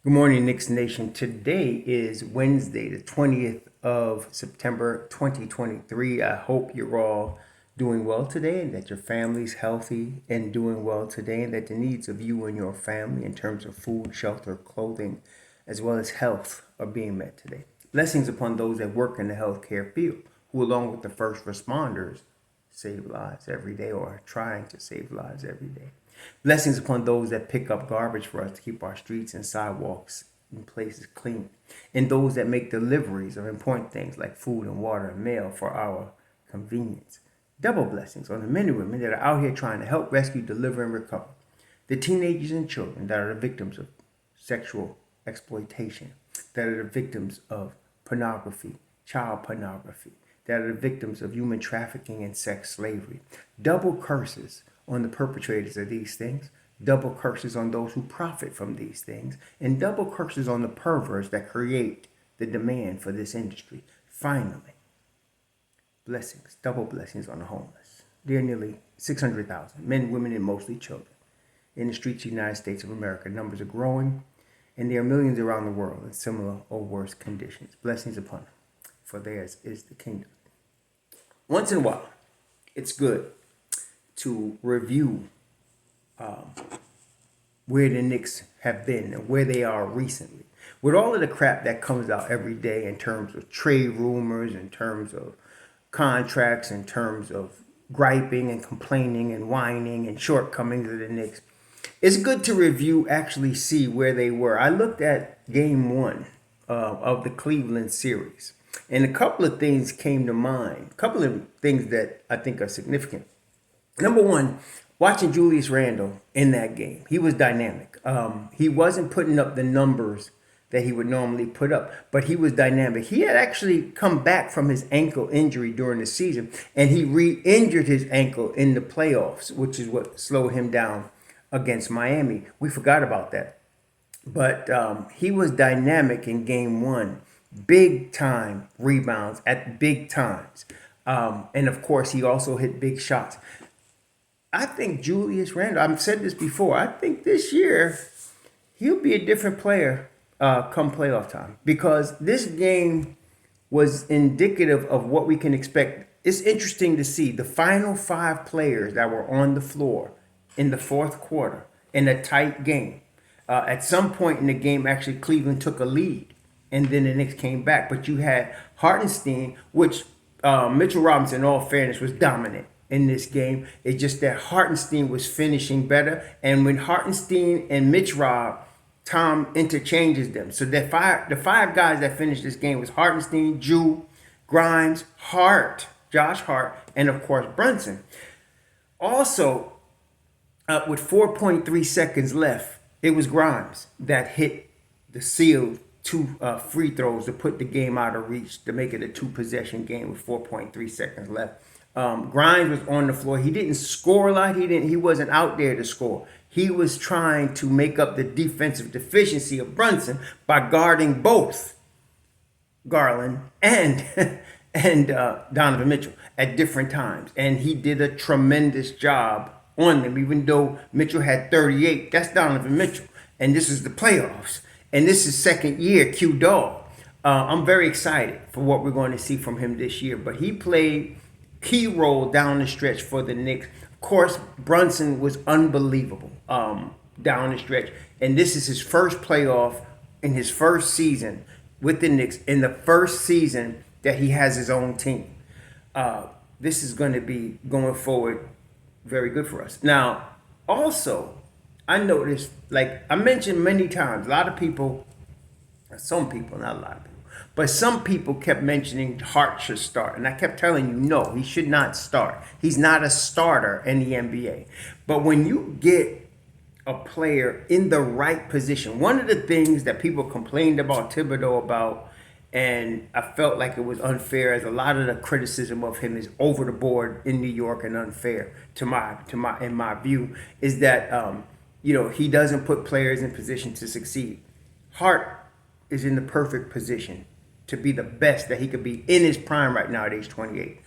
Good morning, Knicks Nation. Today is Wednesday, the 20th of September, 2023. I hope you're all doing well today and that your family's healthy and doing well today, and that the needs of you and your family in terms of food, shelter, clothing, as well as health are being met today. Blessings upon those that work in the healthcare field, who, along with the first responders, save lives every day or are trying to save lives every day. Blessings upon those that pick up garbage for us to keep our streets and sidewalks and places clean. And those that make deliveries of important things like food and water and mail for our convenience. Double blessings on the men and women that are out here trying to help rescue, deliver, and recover. The teenagers and children that are the victims of sexual exploitation, that are the victims of pornography, child pornography, that are the victims of human trafficking and sex slavery. Double curses on the perpetrators of these things, double curses on those who profit from these things, and double curses on the perverts that create the demand for this industry. Finally, blessings, double blessings on the homeless. There are nearly 600,000 men, women, and mostly children in the streets of the United States of America. Numbers are growing, and there are millions around the world in similar or worse conditions. Blessings upon them, for theirs is the kingdom. Once in a while, it's good to review where the Knicks have been and where they are recently. With all of the crap that comes out every day in terms of trade rumors, in terms of contracts, in terms of griping and complaining and whining and shortcomings of the Knicks, it's good to review, actually see where they were. I looked at game one of the Cleveland series, and a couple of things came to mind, a couple of things that I think are significant. Number one, watching Julius Randle in that game, he was dynamic. He wasn't putting up the numbers that he would normally put up, but he was dynamic. He had actually come back from his ankle injury during the season, and he re-injured his ankle in the playoffs, which is what slowed him down against Miami. We forgot about that. But he was dynamic in game one. Big time rebounds at big times. And of course, he also hit big shots. I think Julius Randle, I've said this before, I think this year he'll be a different player come playoff time, because this game was indicative of what we can expect. It's interesting to see the final five players that were on the floor in the fourth quarter in a tight game. At some point in the game, actually, Cleveland took a lead, and then the Knicks came back. But you had Hartenstein, which Mitchell Robinson, in all fairness, was dominant in this game. It's just that Hartenstein was finishing better. And when Hartenstein and Mitch Rob, Tom interchanges them. So the five guys that finished this game was Hartenstein, Jew, Grimes, Josh Hart, and of course Brunson. Also, with 4.3 seconds left, it was Grimes that hit the seal two free throws to put the game out of reach, to make it a two-possession game with 4.3 seconds left. Grimes was on the floor. He didn't score a lot. He wasn't out there to score. He was trying to make up the defensive deficiency of Brunson by guarding both Garland and Donovan Mitchell at different times. And he did a tremendous job on them. Even though Mitchell had 38, that's Donovan Mitchell. And this is the playoffs. And this is second year Q Dog. I'm very excited for what we're going to see from him this year. But he played key role down the stretch for the Knicks. Of course, Brunson was unbelievable down the stretch. And this is his first playoff in his first season with the Knicks, in the first season that he has his own team. This is going to be, going forward, very good for us. Now, also, I noticed, like I mentioned many times, a lot of people, some people, not a lot of people, but some people kept mentioning Hart should start. And I kept telling you, no, he should not start. He's not a starter in the NBA. But when you get a player in the right position, one of the things that people complained about Thibodeau about, and I felt like it was unfair, as a lot of the criticism of him is over the board in New York and unfair in my view, is that he doesn't put players in position to succeed. Hart is in the perfect position to be the best that he could be in his prime right now at age 28.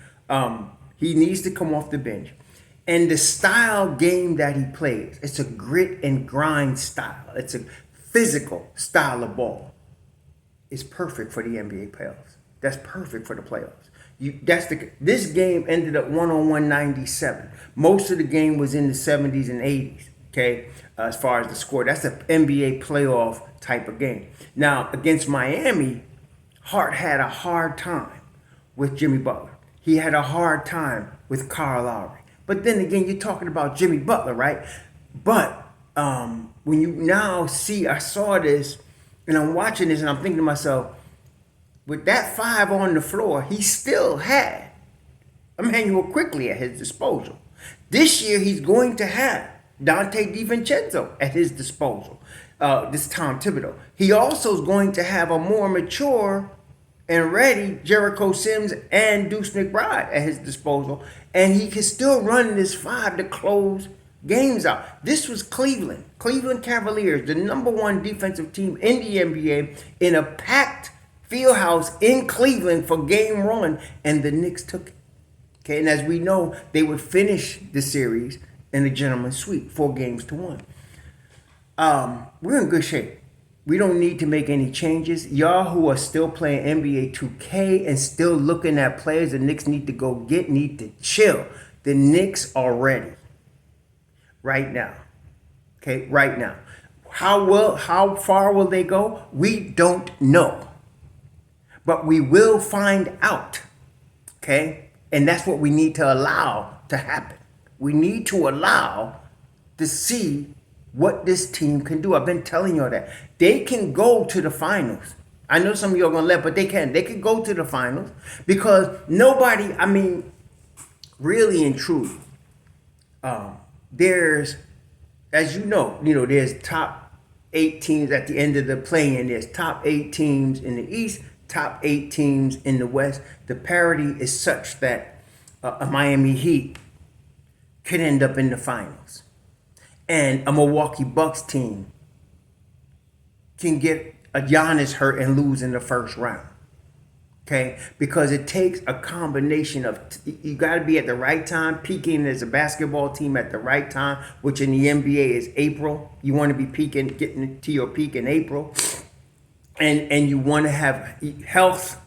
He needs to come off the bench. And the style game that he plays, it's a grit and grind style. It's a physical style of ball is perfect for the NBA playoffs. That's perfect for the playoffs. This game ended up 101-97. Most of the game was in the 70s and 80s. Okay, as far as the score, that's an NBA playoff type of game. Now against Miami, Hart had a hard time with Jimmy Butler. He had a hard time with Kyle Lowry. But then again, you're talking about Jimmy Butler, right? But when you now see, I saw this, and I'm watching this, and I'm thinking to myself, with that 5 on the floor, he still had Emmanuel Quickly at his disposal. This year, he's going to have Dante DiVincenzo at his disposal. This Tom Thibodeau. He also is going to have a more mature and ready Jericho Sims and Deuce McBride at his disposal, and he can still run this 5 to close games out. This was Cleveland Cavaliers, the #1 defensive team in the NBA, in a packed fieldhouse in Cleveland for game 1, and the Knicks took it. Okay, and as we know, they would finish the series in a gentleman's sweep, 4-1. We're in good shape. We don't need to make any changes. Y'all who are still playing NBA 2K and still looking at players the Knicks need to go get, need to chill. The Knicks are ready. Right now. Okay, right now. How far will they go? We don't know. But we will find out. Okay? And that's what we need to allow to happen. We need to allow to see what this team can do. I've been telling you that. They can go to the finals. I know some of you are going to let, but they can. They can go to the finals because nobody, really and truly, there's, as you know, there's top 8 teams at the end of the play-in. There's top 8 teams in the East, top 8 teams in the West. The parity is such that a Miami Heat could end up in the finals. And a Milwaukee Bucks team can get a Giannis hurt and lose in the first round. Okay? Because it takes a combination of, you got to be at the right time, peaking as a basketball team at the right time, which in the NBA is April. You want to be peaking, getting to your peak in April. And you want to have health,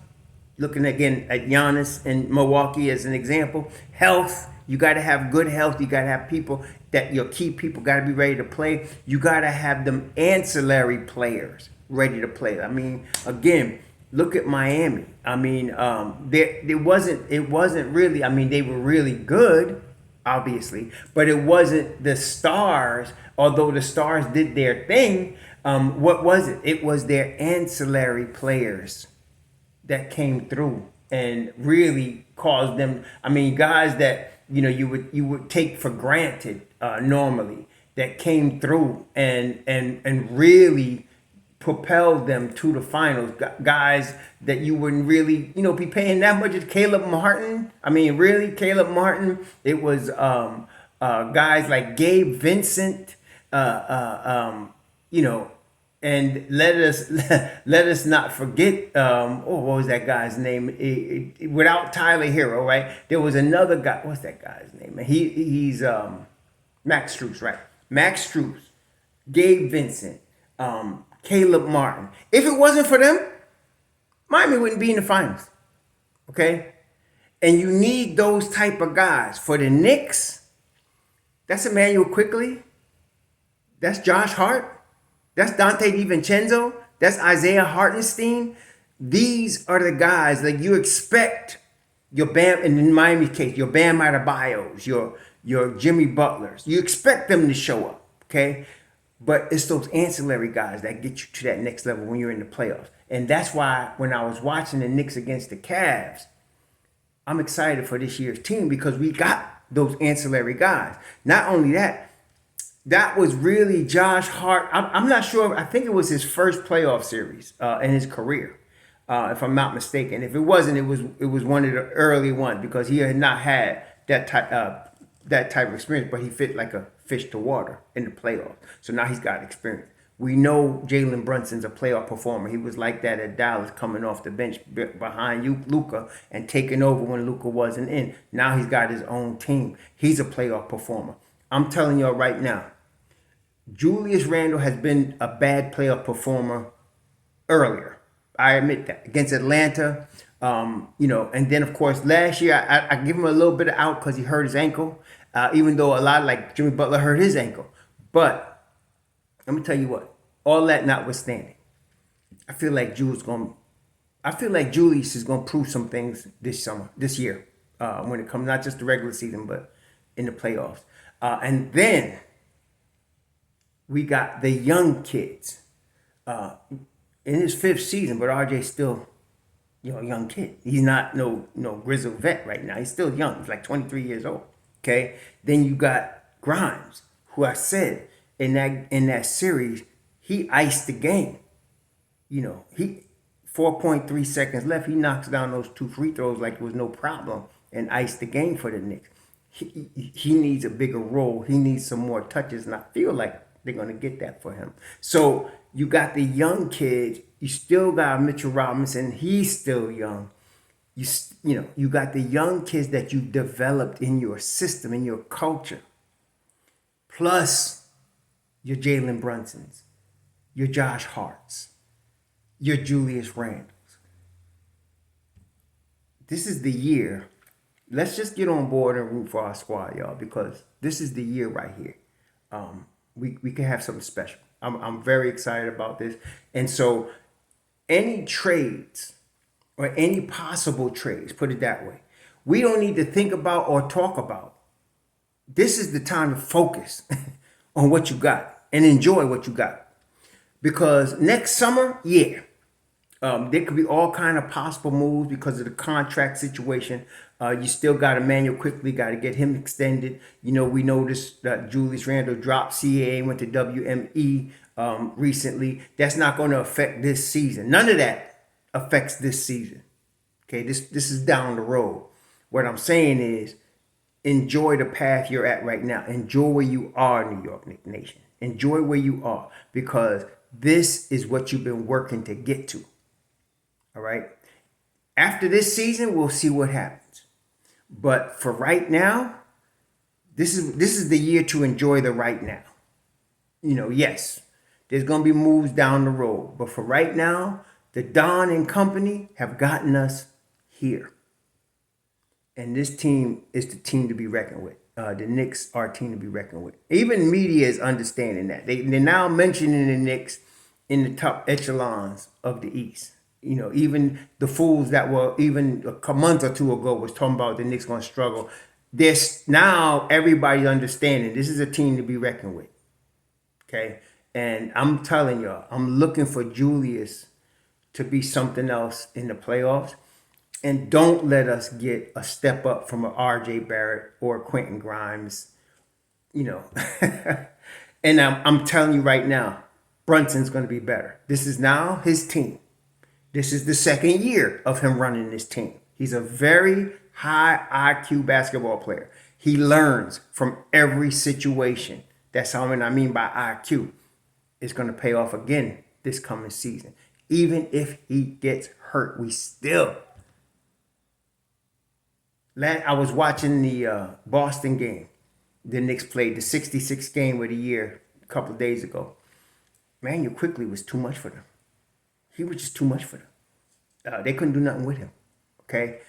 looking again at Giannis and Milwaukee as an example. Health, you got to have good health. You got to have people that your key people got to be ready to play. You got to have them ancillary players ready to play. Again, look at Miami. It wasn't really, they were really good, obviously, but it wasn't the stars, although the stars did their thing. What was it? It was their ancillary players that came through and really caused them, guys that, you would take for granted normally, that came through and really propelled them to the finals. Guys that you wouldn't really, be paying that much. Caleb Martin. Caleb Martin. It was guys like Gabe Vincent, and let us not forget, what was that guy's name? Without Tyler Hero, right? There was another guy. What's that guy's name? He's Max Strus, right? Max Strus, Gabe Vincent, Caleb Martin. If it wasn't for them, Miami wouldn't be in the finals. Okay? And you need those type of guys. For the Knicks, that's Emmanuel Quickly. That's Josh Hart. That's Dante DiVincenzo. That's Isaiah Hartenstein. These are the guys that you expect your Bam, in Miami's case, your Bam Adebayos, your Jimmy Butlers. You expect them to show up, okay? But it's those ancillary guys that get you to that next level when you're in the playoffs. And that's why when I was watching the Knicks against the Cavs, I'm excited for this year's team because we got those ancillary guys. Not only that, that was really Josh Hart. I'm not sure. I think it was his first playoff series in his career, if I'm not mistaken. If it wasn't, it was one of the early ones because he had not had that type of experience. But he fit like a fish to water in the playoffs. So now he's got experience. We know Jalen Brunson's a playoff performer. He was like that at Dallas, coming off the bench behind Luka and taking over when Luka wasn't in. Now he's got his own team. He's a playoff performer. I'm telling y'all right now, Julius Randle has been a bad playoff performer earlier. I admit that against Atlanta. And then of course last year I give him a little bit of out because he hurt his ankle. Even though a lot like Jimmy Butler hurt his ankle, but let me tell you what. All that notwithstanding, I feel like Julius is gonna prove some things this year, when it comes not just the regular season but in the playoffs. And then we got the young kids. In his fifth season, but RJ's still, a young kid. He's not no grizzled vet right now. He's still young. He's like 23 years old. Okay. Then you got Grimes, who I said in that series, he iced the game. He 4.3 seconds left. He knocks down those 2 free throws like it was no problem and iced the game for the Knicks. He needs a bigger role. He needs some more touches, and I feel like they're going to get that for him. So you got the young kids. You still got Mitchell Robinson. He's still young. You got the young kids that you developed in your system, in your culture. Plus your Jalen Brunsons, your Josh Harts, your Julius Randles. This is the year. Let's just get on board and root for our squad, y'all, because this is the year right here. We can have something special. I'm very excited about this. And so any trades or any possible trades, put it that way, we don't need to think about or talk about. This is the time to focus on what you got and enjoy what you got. Because next summer, there could be all kind of possible moves because of the contract situation. You still got Emmanuel Quickly, got to get him extended. We noticed that Julius Randle dropped CAA, went to WME recently. That's not going to affect this season. None of that affects this season. Okay, this is down the road. What I'm saying is, enjoy the path you're at right now. Enjoy where you are, New York Knicks Nation. Enjoy where you are, because this is what you've been working to get to. All right. After this season, we'll see what happens. But for right now, this is the year to enjoy the right now. Yes, there's going to be moves down the road. But for right now, the Don and company have gotten us here. And this team is the team to be reckoned with. The Knicks are a team to be reckoned with. Even media is understanding that. They're now mentioning the Knicks in the top echelons of the East. Even the fools that were even a month or two ago was talking about the Knicks going to struggle. This now everybody's understanding this is a team to be reckoned with. Okay, and I'm telling y'all, I'm looking for Julius to be something else in the playoffs, and don't let us get a step up from an RJ Barrett or Quentin Grimes. And I'm telling you right now, Brunson's going to be better. This is now his team. This is the second year of him running this team. He's a very high IQ basketball player. He learns from every situation. That's how I mean by IQ. It's going to pay off again this coming season. Even if he gets hurt, we still. I was watching the Boston game. The Knicks played the 66th game of the year a couple of days ago. Emmanuel Quickly was too much for them. He was just too much for them. They couldn't do nothing with him. Okay?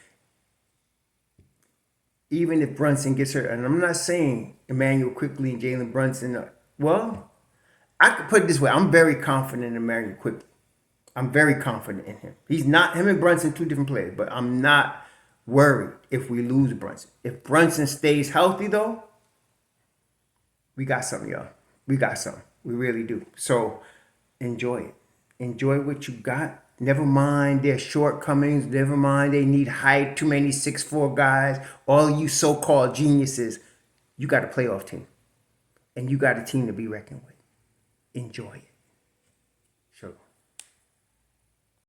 Even if Brunson gets hurt, and I'm not saying Emmanuel Quickly and Jalen Brunson, I could put it this way. I'm very confident in Emmanuel Quickly. I'm very confident in him. Him and Brunson, two different players, but I'm not worried if we lose Brunson. If Brunson stays healthy, though, we got something, y'all. We got something. We really do. So enjoy it. Enjoy what you got. Never mind their shortcomings. Never mind they need height, too many 6'4" guys. All you so-called geniuses, you got a playoff team. And you got a team to be reckoned with. Enjoy it.